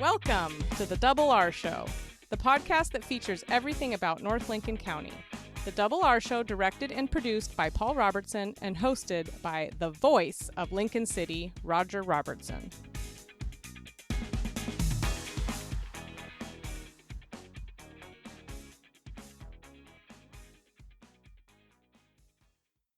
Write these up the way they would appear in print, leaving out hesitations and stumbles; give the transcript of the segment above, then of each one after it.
Welcome to the Double R Show, the podcast that features everything about North Lincoln County. The Double R Show, directed and produced by Paul Robertson and hosted by the voice of Lincoln City, Roger Robertson.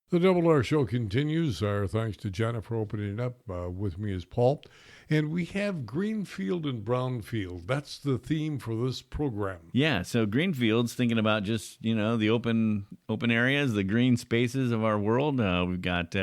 The Double R Show continues. Our thanks to Jenna for opening it up. With me is Paul. And we have Greenfield and Brownfield. That's the theme for this program. Yeah, so Greenfields, thinking about just, the open areas, the green spaces of our world. We've got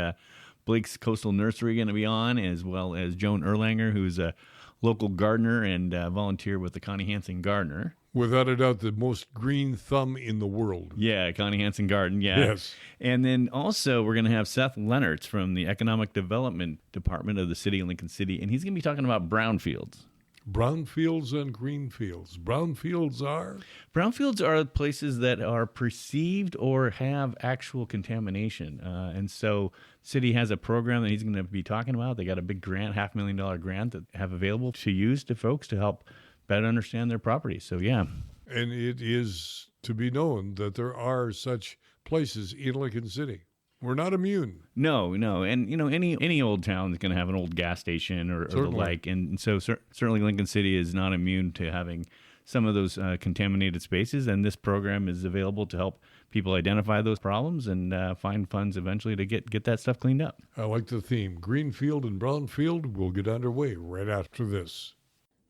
Blake's Coastal Nursery going to be on, as well as Joan Erlanger, who's a local gardener and volunteer with the Connie Hansen Gardener. Without a doubt, the most green thumb in the world. Yeah, Connie Hansen Garden, yeah. Yes. And then also we're going to have Seth Lenaerts from the Economic Development Department of the City of Lincoln City, and he's going to be talking about brownfields. Brownfields and greenfields. Brownfields are? Brownfields are places that are perceived or have actual contamination. And so the city has a program that he's going to be talking about. They got a big grant, $500,000 grant that have available to use to folks to help better understand their property. So, yeah. And it is to be known that there are such places in Lincoln City. We're not immune. No. And, any old town is going to have an old gas station or the like. And so certainly Lincoln City is not immune to having some of those contaminated spaces. And this program is available to help people identify those problems and find funds eventually to get that stuff cleaned up. I like the theme. Greenfield and Brownfield will get underway right after this.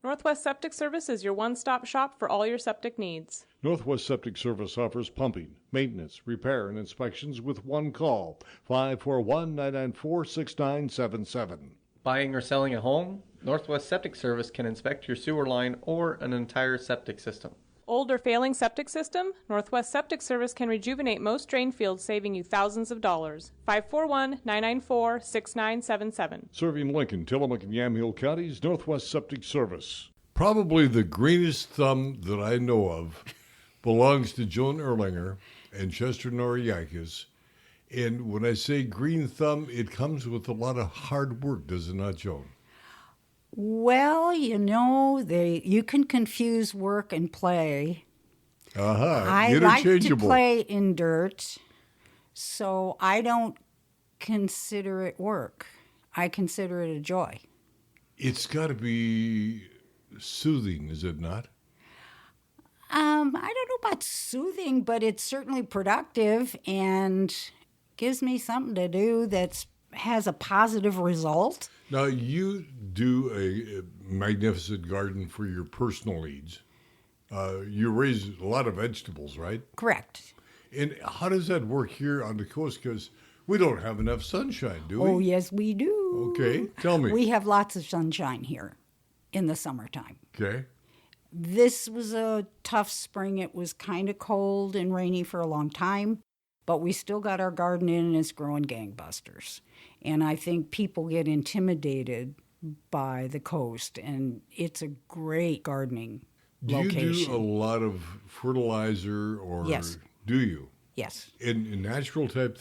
Northwest Septic Service is your one-stop shop for all your septic needs. Northwest Septic Service offers pumping, maintenance, repair, and inspections with one call, 541-994-6977. Buying or selling a home? Northwest Septic Service can inspect your sewer line or an entire septic system. Old or failing septic system? Northwest Septic Service can rejuvenate most drain fields, saving you thousands of dollars. 541-994-6977. Serving Lincoln, Tillamook, and Yamhill counties, Northwest Septic Service. Probably the greenest thumb that I know of belongs to Joan Erlanger and Chester Noriakis. And when I say green thumb, it comes with a lot of hard work, does it not, Joan? Well, you can confuse work and play. I like to play in dirt, so I don't consider it work. I consider it a joy. It's got to be soothing, is it not? I don't know about soothing, but it's certainly productive and gives me something to do that has a positive result. Now, you do a magnificent garden for your personal needs. You raise a lot of vegetables, right? Correct. And how does that work here on the coast? Because we don't have enough sunshine, do we? Oh, yes, we do. Okay, tell me. We have lots of sunshine here in the summertime. Okay. This was a tough spring. It was kind of cold and rainy for a long time, but we still got our garden in and it's growing gangbusters. And I think people get intimidated by the coast, and it's a great gardening location. Do you do a lot of fertilizer or Yes. Do you? Yes. In natural type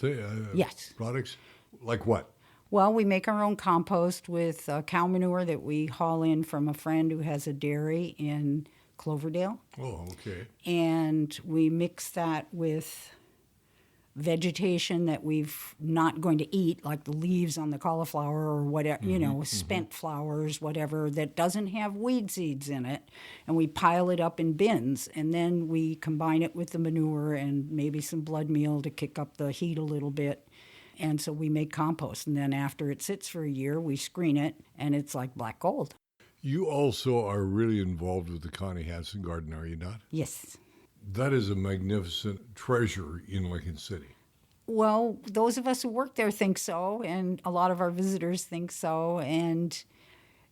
Yes. products? Like what? Well, we make our own compost with cow manure that we haul in from a friend who has a dairy in Cloverdale. Oh, okay. And we mix that with vegetation that we've not going to eat, like the leaves on the cauliflower or whatever, spent flowers, whatever, that doesn't have weed seeds in it. And we pile it up in bins, and then we combine it with the manure and maybe some blood meal to kick up the heat a little bit. And so we make compost. And then after it sits for a year, we screen it, and it's like black gold. You also are really involved with the Connie Hansen Garden, are you not? Yes. That is a magnificent treasure in Lincoln City. Well, those of us who work there think so, and a lot of our visitors think so, and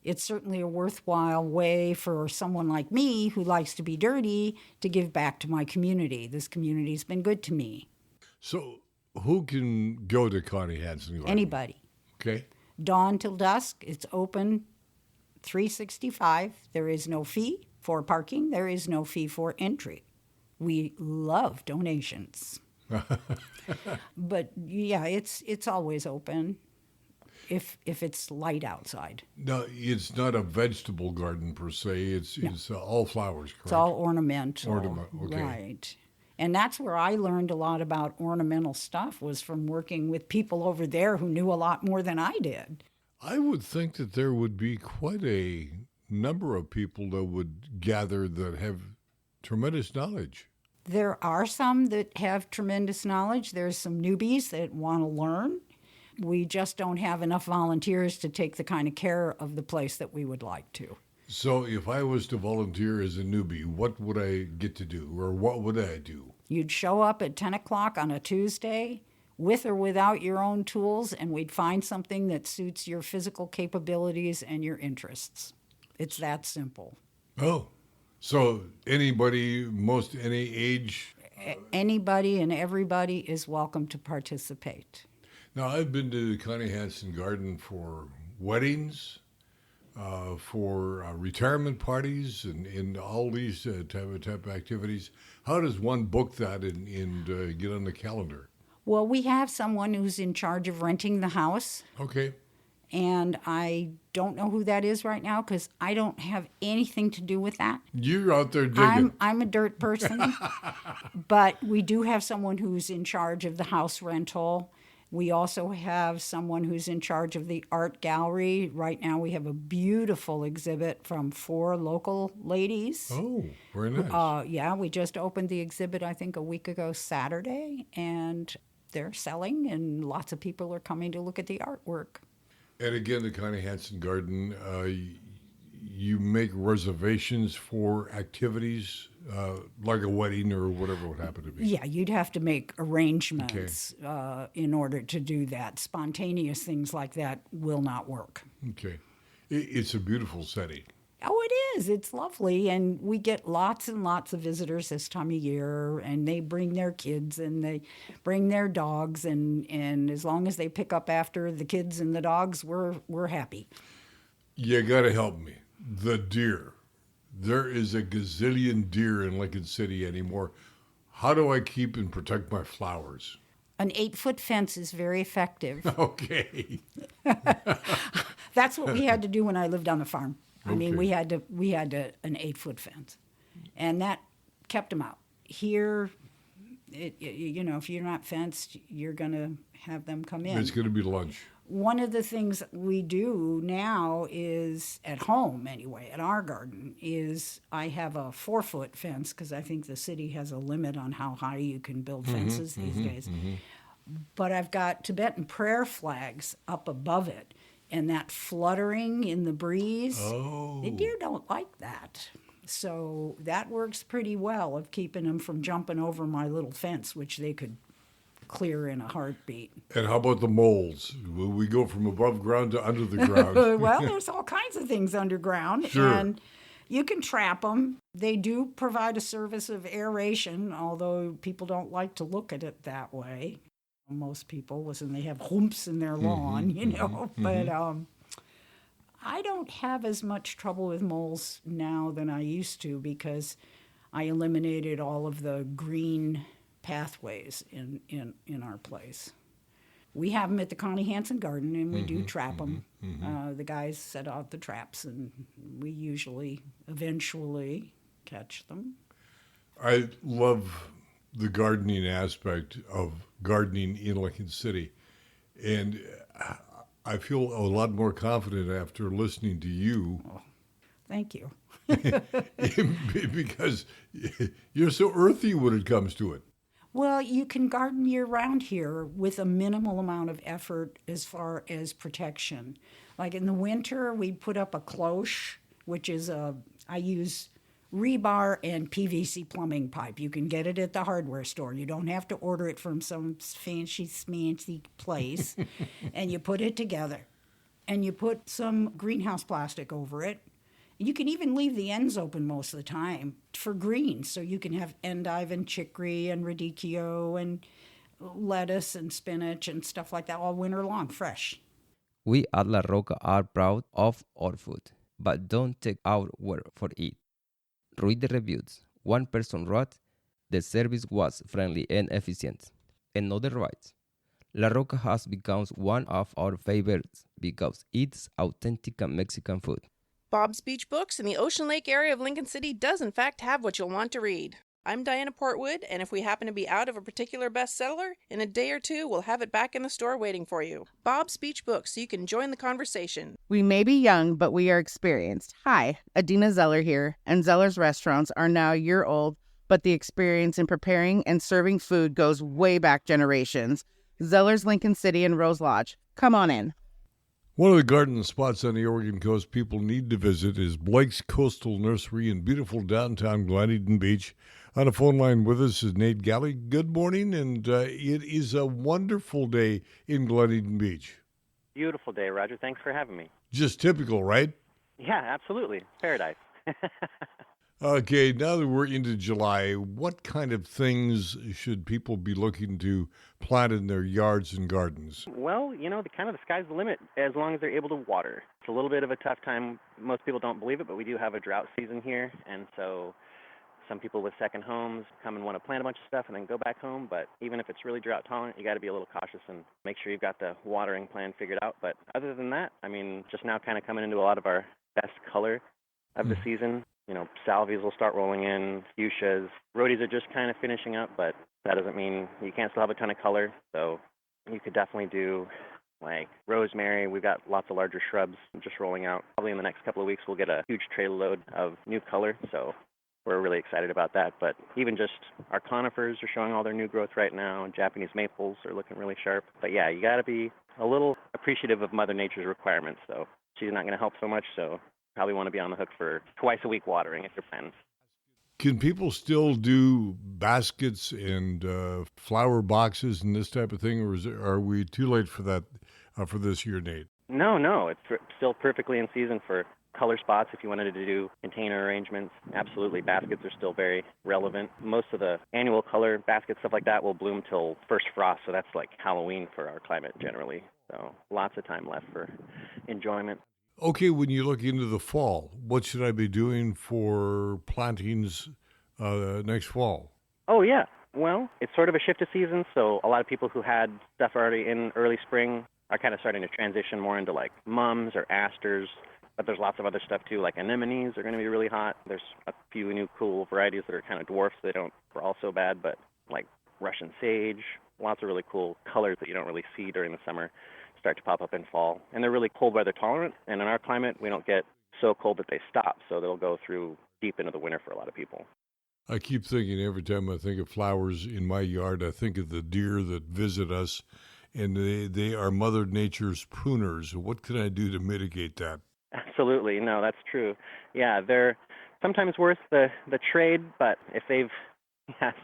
it's certainly a worthwhile way for someone like me who likes to be dirty to give back to my community. This community's been good to me. So who can go to Connie Hansen Garden? Anybody. Okay. Dawn till dusk. It's open 365. There is no fee for parking. There is no fee for entry. We love donations. But yeah, it's always open. if it's light outside. No, it's not a vegetable garden per se. It's all flowers, correct? It's all ornamental. Okay. Right. And that's where I learned a lot about ornamental stuff, was from working with people over there who knew a lot more than I did. I would think that there would be quite a number of people that would gather that have tremendous knowledge. There are some that have tremendous knowledge. There's some newbies that want to learn. We just don't have enough volunteers to take the kind of care of the place that we would like to. So if I was to volunteer as a newbie, what would I get to do, or what would I do? You'd show up at 10 o'clock on a Tuesday with or without your own tools, and we'd find something that suits your physical capabilities and your interests. It's that simple. Oh, so anybody, any age? Anybody and everybody is welcome to participate. Now, I've been to the Connie Hansen Garden for weddings, for retirement parties, and all these type of activities. How does one book that and get on the calendar? Well, we have someone who's in charge of renting the house. Okay. And I don't know who that is right now because I don't have anything to do with that. You're out there digging. I'm a dirt person. But we do have someone who's in charge of the house rental. We also have someone who's in charge of the art gallery. Right now we have a beautiful exhibit from 4 local ladies. Oh, very nice. Yeah, we just opened the exhibit, I think, a week ago Saturday, and they're selling, and lots of people are coming to look at the artwork. And again, the Connie Hansen Garden, you make reservations for activities like a wedding or whatever would happen to be. Yeah, you'd have to make arrangements in order to do that. Spontaneous things like that will not work. Okay. It's a beautiful setting. Oh, it is. It's lovely. And we get lots and lots of visitors this time of year, and they bring their kids and they bring their dogs. And as long as they pick up after the kids and the dogs, we're happy. You got to help me. The deer. There is a gazillion deer in Lincoln City anymore. How do I keep and protect my flowers? An 8-foot fence is very effective. Okay. That's what we had to do when I lived on the farm. I mean, Okay. we had an 8-foot fence, and that kept them out. Here, if you're not fenced, you're going to have them come in. It's going to be lunch. One of the things we do now is, at home anyway, at our garden, is I have a 4-foot fence because I think the city has a limit on how high you can build fences these days. But I've got Tibetan prayer flags up above it, and that fluttering in the breeze, the deer don't like that. So that works pretty well of keeping them from jumping over my little fence, which they could clear in a heartbeat. And how about the moles? Will we go from above ground to under the ground? Well, there's all kinds of things underground. Sure. And you can trap them. They do provide a service of aeration, although people don't like to look at it that way. Most people, listen, they have humps in their lawn, But I don't have as much trouble with moles now than I used to because I eliminated all of the green pathways in our place. We have them at the Connie Hansen Garden, and we do trap them. The guys set out the traps, and we usually, eventually, catch them. I love the gardening aspect of gardening in Lincoln City. And I feel a lot more confident after listening to you. Oh, thank you. Because you're so earthy when it comes to it. Well, you can garden year-round here with a minimal amount of effort as far as protection. Like in the winter, we put up a cloche, which is I use rebar and PVC plumbing pipe. You can get it at the hardware store. You don't have to order it from some fancy place. And you put it together. And you put some greenhouse plastic over it. You can even leave the ends open most of the time for greens. So you can have endive and chicory and radicchio and lettuce and spinach and stuff like that all winter long, fresh. We at La Roca are proud of our food, but don't take our word for it. Read the reviews. One person wrote, "The service was friendly and efficient." Another writes, La Roca has become one of our favorites because it's authentic Mexican food. Bob's Beach Books in the Ocean Lake area of Lincoln City does in fact have what you'll want to read. I'm Diana Portwood, and if we happen to be out of a particular bestseller, in a day or two we'll have it back in the store waiting for you. Bob's Beach Books, so you can join the conversation. We may be young, but we are experienced. Hi, Adina Zeller here, and Zeller's restaurants are now a year old, but the experience in preparing and serving food goes way back generations. Zeller's Lincoln City and Rose Lodge. Come on in. One of the garden spots on the Oregon coast people need to visit is Blake's Coastal Nursery in beautiful downtown Gleneden Beach. On the phone line with us is Nate Gallie. Good morning, and it is a wonderful day in Gleneden Beach. Beautiful day, Roger. Thanks for having me. Just typical, right? Yeah, absolutely. Paradise. Okay, now that we're into July, what kind of things should people be looking to plant in their yards and gardens? Well, the sky's the limit as long as they're able to water. It's a little bit of a tough time. Most people don't believe it, but we do have a drought season here, and so some people with second homes come and want to plant a bunch of stuff and then go back home. But even if it's really drought tolerant, you got to be a little cautious and make sure you've got the watering plan figured out. But other than that, just now kind of coming into a lot of our best color of the season. Salvias will start rolling in, fuchsias. Rhodies are just kind of finishing up, but that doesn't mean you can't still have a ton of color. So you could definitely do like rosemary. We've got lots of larger shrubs just rolling out. Probably in the next couple of weeks, we'll get a huge trailer load of new color. So we're really excited about that. But even just our conifers are showing all their new growth right now, and Japanese maples are looking really sharp. But yeah, you got to be a little appreciative of Mother Nature's requirements. So she's not going to help so much. So probably want to be on the hook for twice a week watering if you're planning. Can people still do baskets and flower boxes and this type of thing, or are we too late for that for this year, Nate? No, it's still perfectly in season for color spots. If you wanted to do container arrangements, absolutely, baskets are still very relevant. Most of the annual color baskets, stuff like that, will bloom till first frost, so that's like Halloween for our climate generally. So lots of time left for enjoyment. Okay, when you look into the fall, what should I be doing for plantings next fall? Oh, yeah. Well, it's sort of a shift of season, so a lot of people who had stuff already in early spring are kind of starting to transition more into like mums or asters, but there's lots of other stuff too, like anemones are going to be really hot. There's a few new cool varieties that are kind of dwarfs. They don't are all so bad, but like Russian sage, lots of really cool colors that you don't really see during the summer start to pop up in fall. And they're really cold weather tolerant, and in our climate, we don't get so cold that they stop, so they'll go through deep into the winter for a lot of people. I keep thinking every time I think of flowers in my yard, I think of the deer that visit us, and they are Mother Nature's pruners. What can I do to mitigate that? Absolutely. No, that's true. Yeah, they're sometimes worth the trade, but if they've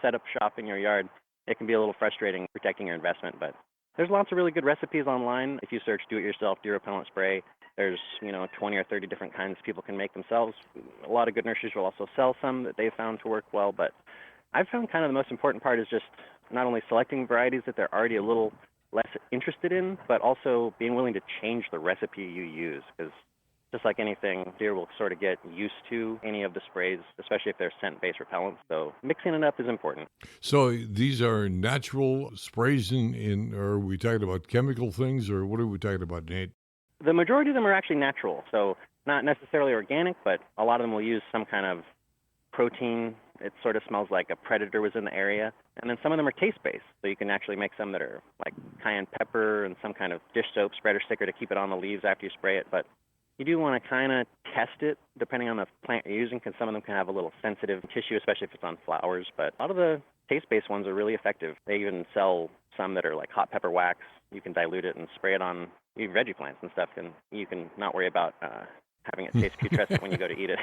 set up shop in your yard, it can be a little frustrating protecting your investment, but there's lots of really good recipes online. If you search do-it-yourself deer repellent spray, there's 20 or 30 different kinds people can make themselves. A lot of good nurseries will also sell some that they've found to work well, but I've found kind of the most important part is just not only selecting varieties that they're already a little less interested in, but also being willing to change the recipe you use, because just like anything, deer will sort of get used to any of the sprays, especially if they're scent-based repellents. So mixing it up is important. So these are natural sprays or are we talking about chemical things, or what are we talking about, Nate? The majority of them are actually natural, so not necessarily organic, but a lot of them will use some kind of protein. It sort of smells like a predator was in the area. And then some of them are taste-based, so you can actually make some that are like cayenne pepper and some kind of dish soap spreader sticker to keep it on the leaves after you spray it. But you do want to kind of test it depending on the plant you're using, because some of them can have a little sensitive tissue, especially if it's on flowers. But a lot of the taste-based ones are really effective. They even sell some that are like hot pepper wax. You can dilute it and spray it on your veggie plants and stuff, and you can not worry about having it taste putrescent when you go to eat it.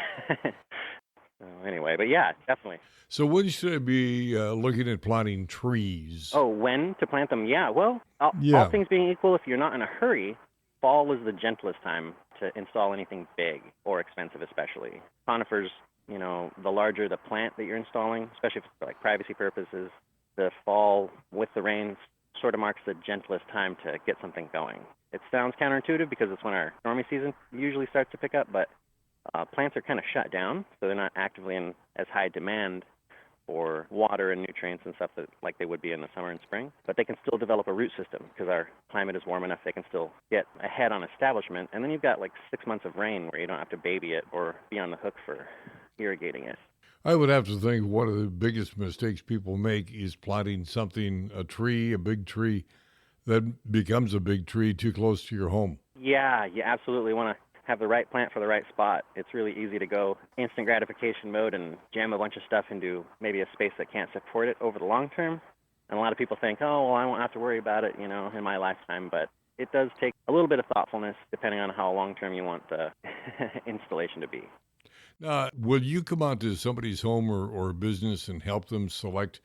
So anyway, but yeah, definitely. So when should I be looking at planting trees? Oh, when to plant them? Yeah, well, all things being equal, if you're not in a hurry, fall is the gentlest time to install anything big or expensive especially. Conifers, the larger the plant that you're installing, especially for like privacy purposes, the fall with the rains sort of marks the gentlest time to get something going. It sounds counterintuitive because it's when our stormy season usually starts to pick up, but plants are kind of shut down, so they're not actively in as high demand for water and nutrients and stuff that like they would be in the summer and spring. But they can still develop a root system because our climate is warm enough. They can still get ahead on establishment. And then you've got like 6 months of rain where you don't have to baby it or be on the hook for irrigating it. I would have to think one of the biggest mistakes people make is planting something, a tree, a big tree, that becomes a big tree too close to your home. Yeah, you absolutely want to have the right plant for the right spot. It's really easy to go instant gratification mode and jam a bunch of stuff into maybe a space that can't support it over the long term. And a lot of people think, oh, well, I won't have to worry about it, in my lifetime. But it does take a little bit of thoughtfulness depending on how long term you want the installation to be. Now, will you come out to somebody's home or business and help them select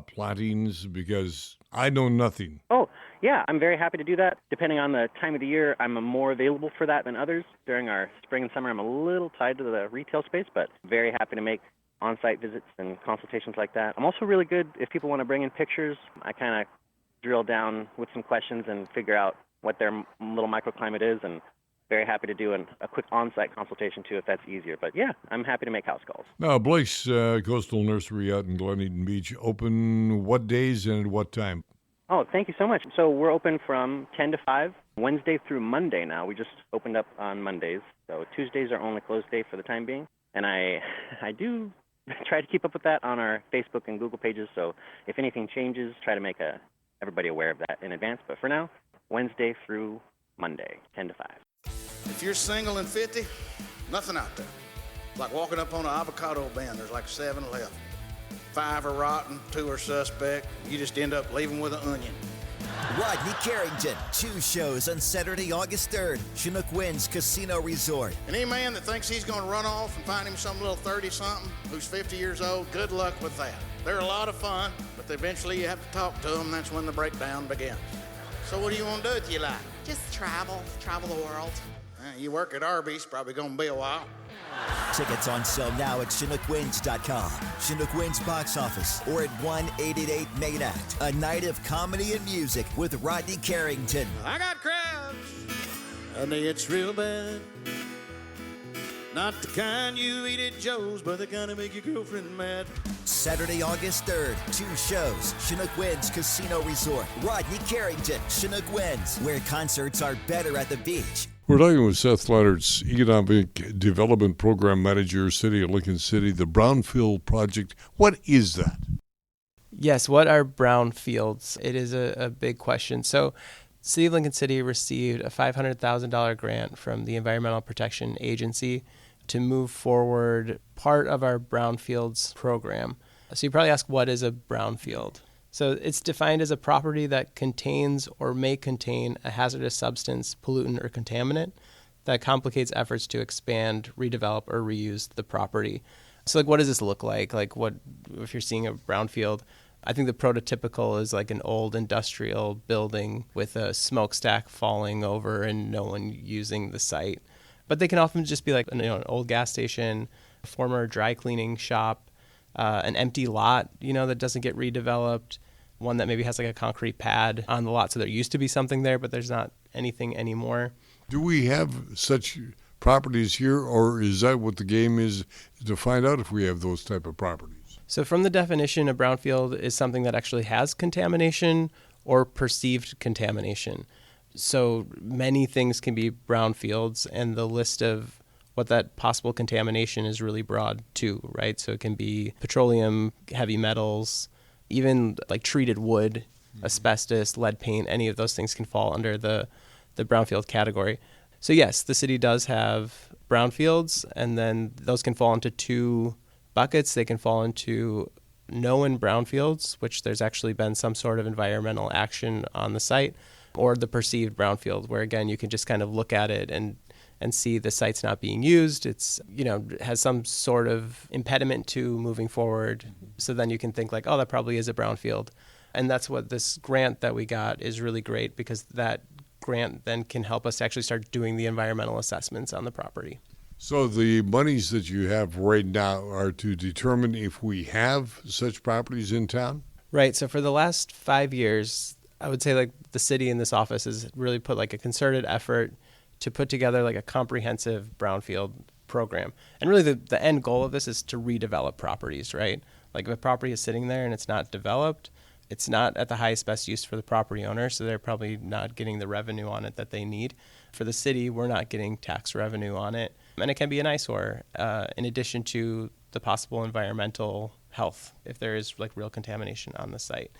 plantings? Because I know nothing. Oh, yeah, I'm very happy to do that. Depending on the time of the year, I'm more available for that than others. During our spring and summer, I'm a little tied to the retail space, but very happy to make on-site visits and consultations like that. I'm also really good if people want to bring in pictures. I kind of drill down with some questions and figure out what their little microclimate is, and very happy to do a quick on-site consultation, too, if that's easier. But, yeah, I'm happy to make house calls. Now, Blake's Coastal Nursery out in Gleneden Beach, open what days and at what time? Oh, thank you so much. So we're open from 10 to 5, Wednesday through Monday now. We just opened up on Mondays. So Tuesdays are only closed day for the time being. And I do try to keep up with that on our Facebook and Google pages. So if anything changes, try to make everybody aware of that in advance. But for now, Wednesday through Monday, 10 to 5. If you're single and 50, nothing out there. It's like walking up on an avocado bin. There's like 7 left. 5 are rotten, 2 are suspect. You just end up leaving with an onion. Rodney Carrington, 2 shows on Saturday, August 3rd, Chinook Winds Casino Resort. And any man that thinks he's going to run off and find him some little 30-something who's 50 years old, good luck with that. They're a lot of fun, but eventually you have to talk to them. That's when the breakdown begins. So what do you want to do with your life? Just travel the world. You work at Arby's, probably going to be a while. Tickets on sale now at ChinookWinds.com, Chinook Winds box office, or at 1-888 Main Act. A night of comedy and music with Rodney Carrington. I got crabs. Honey, it's real bad. Not the kind you eat at Joe's, but the kind that make your girlfriend mad. Saturday, August 3rd, 2 shows, Chinook Winds Casino Resort. Rodney Carrington, Chinook Winds, where concerts are better at the beach. We're talking with Seth Lenaerts, Economic Development Program Manager, City of Lincoln City, the Brownfield Project. What is that? Yes, what are brownfields? It is a big question. So City of Lincoln City received a $500,000 grant from the Environmental Protection Agency to move forward part of our brownfields program. So you probably ask, what is a brownfield? So it's defined as a property that contains or may contain a hazardous substance, pollutant, or contaminant that complicates efforts to expand, redevelop, or reuse the property. So what does this look like? What if you're seeing a brownfield? I think the prototypical is like an old industrial building with a smokestack falling over and no one using the site. But they can often just be like an old gas station, a former dry cleaning shop, an empty lot, that doesn't get redeveloped, one that maybe has like a concrete pad on the lot. So there used to be something there, but there's not anything anymore. Do we have such properties here, or is that what the game is to find out if we have those type of properties? So from the definition, a brownfield is something that actually has contamination or perceived contamination. So many things can be brownfields, and the list of what that possible contamination is really broad too, right? So it can be petroleum, heavy metals, even like treated wood, asbestos, lead paint, any of those things can fall under the brownfield category. So yes, the city does have brownfields, and then those can fall into 2 buckets. They can fall into known brownfields, which there's actually been some sort of environmental action on the site, or the perceived brownfield, where again, you can just kind of look at it and see the site's not being used. It's, has some sort of impediment to moving forward. So then you can think like, oh, that probably is a brownfield. And that's what this grant that we got is really great, because that grant then can help us actually start doing the environmental assessments on the property. So the monies that you have right now are to determine if we have such properties in town? Right. So for the last 5 years, I would say like the city in this office has really put like a concerted effort to put together like a comprehensive brownfield program. And really the end goal of this is to redevelop properties, right? Like if a property is sitting there and it's not developed, it's not at the highest best use for the property owner, so they're probably not getting the revenue on it that they need. For the city, we're not getting tax revenue on it. And it can be an eyesore, in addition to the possible environmental health if there is like real contamination on the site.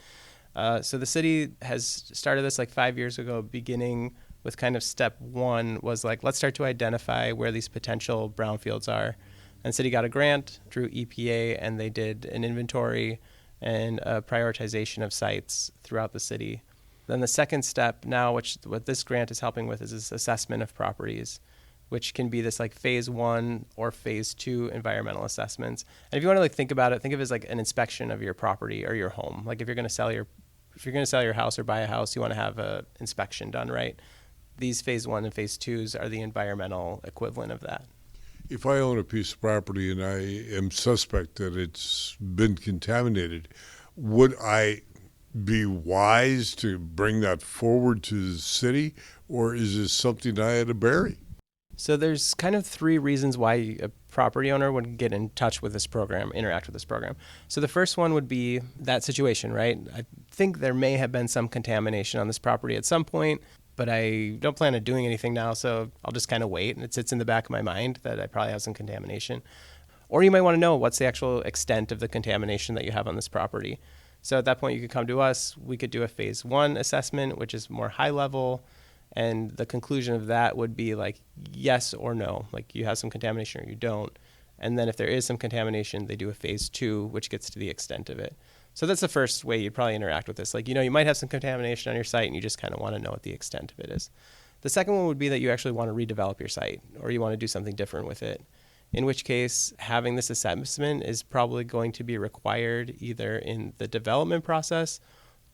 So the city has started this like 5 years ago, beginning with kind of step one was like, let's start to identify where these potential brownfields are. And the city got a grant through EPA, and they did an inventory and a prioritization of sites throughout the city. Then the second step now, which what this grant is helping with, is this assessment of properties, which can be this like phase 1 or phase 2 environmental assessments. And if you want to like think about it, think of it as like an inspection of your property or your home. Like if you're going to sell your house or buy a house, you want to have an inspection done, right? These phase 1 and phase 2s are the environmental equivalent of that. If I own a piece of property and I am suspect that it's been contaminated, would I be wise to bring that forward to the city, or is this something I had to bury? So there's kind of 3 reasons why a property owner would get in touch with this program, interact with this program. So the first one would be that situation, right? I think there may have been some contamination on this property at some point, but I don't plan on doing anything now, so I'll just kind of wait. And it sits in the back of my mind that I probably have some contamination. Or you might want to know what's the actual extent of the contamination that you have on this property. So at that point, you could come to us. We could do a phase 1 assessment, which is more high level. And the conclusion of that would be like yes or no, like you have some contamination or you don't. And then if there is some contamination, they do a phase 2, which gets to the extent of it. So that's the first way you'd probably interact with this. Like, you might have some contamination on your site and you just kind of want to know what the extent of it is. The second one would be that you actually want to redevelop your site or you want to do something different with it, in which case having this assessment is probably going to be required either in the development process,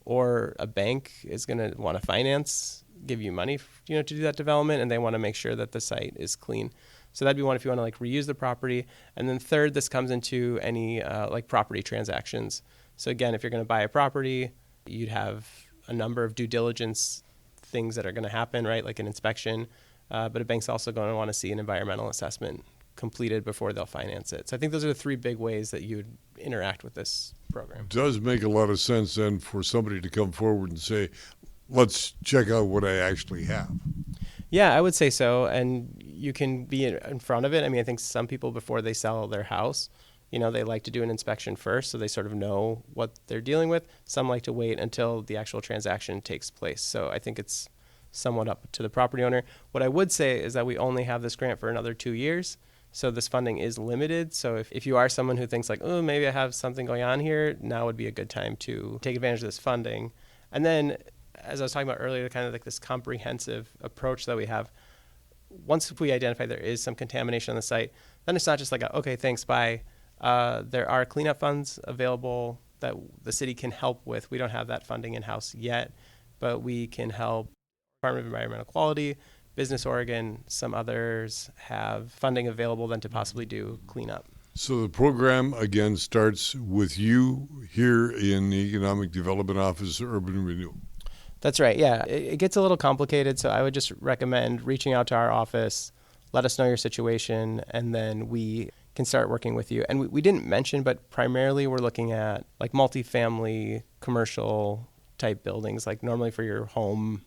or a bank is going to want to give you money, to do that development, and they want to make sure that the site is clean. So that'd be one if you want to like reuse the property. And then third, this comes into any like property transactions. So again, if you're going to buy a property, you'd have a number of due diligence things that are going to happen, right? Like an inspection, but a bank's also going to want to see an environmental assessment completed before they'll finance it. So I think those are the 3 big ways that you would interact with this program. It does make a lot of sense then for somebody to come forward and say, let's check out what I actually have. Yeah, I would say so. And you can be in front of it. I mean, I think some people before they sell their house, they like to do an inspection first so they sort of know what they're dealing with. Some like to wait until the actual transaction takes place. So I think it's somewhat up to the property owner. What I would say is that we only have this grant for another 2 years. So this funding is limited. So if you are someone who thinks like, oh, maybe I have something going on here, now would be a good time to take advantage of this funding. And then, as I was talking about earlier, kind of like this comprehensive approach that we have, once we identify there is some contamination on the site, then it's not just like, okay, thanks, bye. There are cleanup funds available that the city can help with. We don't have that funding in-house yet, but we can help Department of Environmental Quality, Business Oregon, some others have funding available then to possibly do cleanup. So the program, again, starts with you here in the Economic Development Office, Urban Renewal. That's right, yeah. It gets a little complicated, so I would just recommend reaching out to our office, let us know your situation, and then we can start working with you. And we didn't mention, but primarily we're looking at like multifamily, commercial type buildings. Like normally for your home,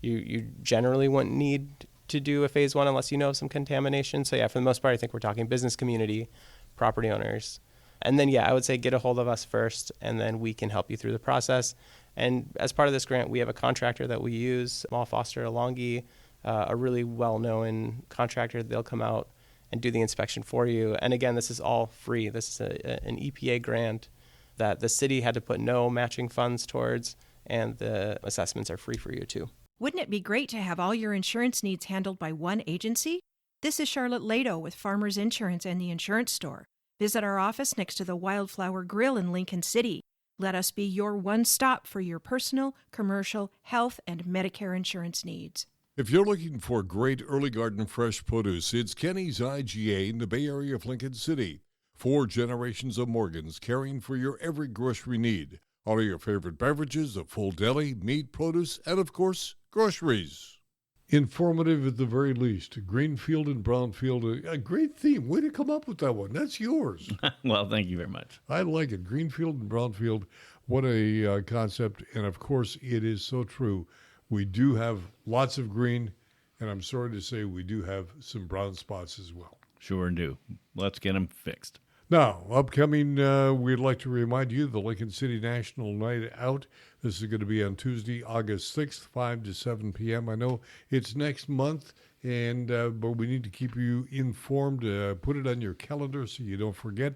you generally wouldn't need to do a phase 1 unless you know some contamination. So yeah, for the most part, I think we're talking business community, property owners. And then, yeah, I would say get a hold of us first, and then we can help you through the process. And as part of this grant, we have a contractor that we use, Foster Alongi, a really well-known contractor. They'll come out and do the inspection for you. And again, this is all free. This is an EPA grant that the city had to put no matching funds towards, and the assessments are free for you too. Wouldn't it be great to have all your insurance needs handled by one agency? This is Charlotte Lado with Farmers Insurance and the Insurance Store. Visit our office next to the Wildflower Grill in Lincoln City. Let us be your one stop for your personal, commercial, health, and Medicare insurance needs. If you're looking for great early garden fresh produce, it's Kenny's IGA in the Bay Area of Lincoln City. 4 generations of Morgans caring for your every grocery need. All of your favorite beverages, a full deli, meat, produce, and of course, groceries. Informative at the very least. Greenfield and Brownfield, a great theme. Way to come up with that one. That's yours. Well, thank you very much. I like it. Greenfield and Brownfield, what a concept. And, of course, it is so true. We do have lots of green, and I'm sorry to say we do have some brown spots as well. Sure do. Let's get them fixed. Now, upcoming, we'd like to remind you the Lincoln City National Night Out. This is going to be on Tuesday, August 6th, 5 to 7 p.m. I know it's next month, and but we need to keep you informed. Put it on your calendar so you don't forget.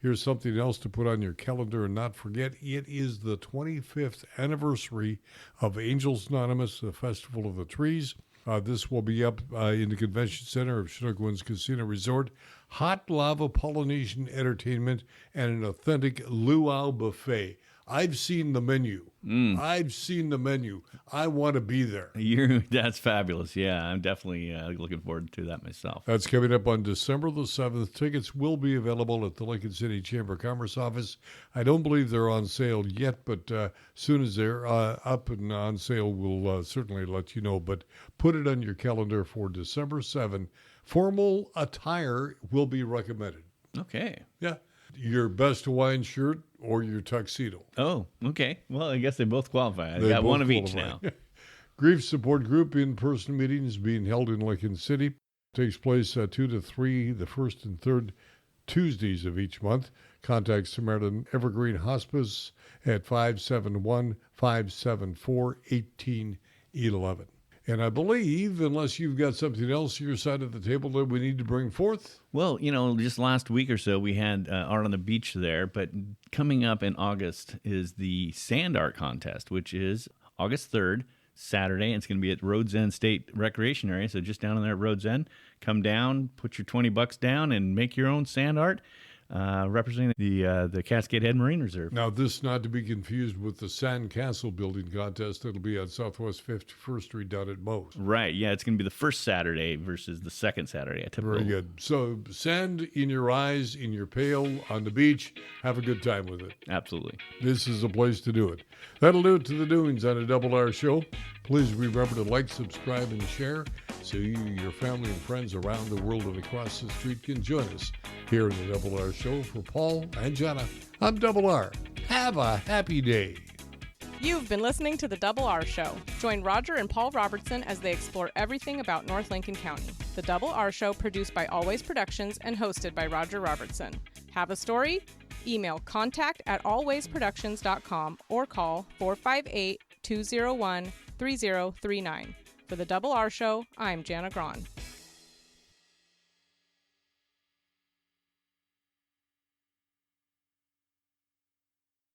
Here's something else to put on your calendar and not forget. It is the 25th anniversary of Angels Anonymous, the Festival of the Trees. This will be up in the Convention Center of Chinook Winds Casino Resort. Hot lava Polynesian entertainment and an authentic luau buffet. I've seen the menu. I've seen the menu. I want to be there. That's fabulous. Yeah, I'm definitely looking forward to that myself. That's coming up on December the 7th. Tickets will be available at the Lincoln City Chamber of Commerce office. I don't believe they're on sale yet, but as soon as they're up and on sale, we'll certainly let you know. But put it on your calendar for December 7th. Formal attire will be recommended. Okay. Yeah. Your best Hawaiian shirt or your tuxedo. Oh, okay. Well, I guess they both qualify. I They got both one of each qualify. now. Grief Support Group in-person meetings being held in Lincoln City. Takes place 2 to 3, the first and third Tuesdays of each month. Contact Samaritan Evergreen Hospice at 571-574-1811. And I believe, unless you've got something else to your side of the table that we need to bring forth. Well, just last week or so, we had art on the beach there. But coming up in August is the sand art contest, which is August 3rd, Saturday. And it's going to be at Rhodes End State Recreation Area. So just down in there at Rhodes End, come down, put your $20 down, and make your own sand art. Representing the Cascade Head Marine Reserve. Now, this not to be confused with the Sand Castle building contest that'll be on Southwest 51st Street down at Moe's. Right, yeah, it's going to be the first Saturday versus the second Saturday. Very good. So, sand in your eyes, in your pail, on the beach. Have a good time with it. Absolutely. This is the place to do it. That'll do it to the doings on a Double R Show. Please remember to like, subscribe, and share so you, your family, and friends around the world and across the street can join us here in the Double R Show. For Paul and Jenna, I'm Double R. Have a happy day. You've been listening to The Double R Show. Join Roger and Paul Robertson as they explore everything about North Lincoln County. The Double R Show, produced by Always Productions and hosted by Roger Robertson. Have a story? Email contact@alwaysproductions.com or call 458-201-3039. For The Double R Show, I'm Jana Grawn.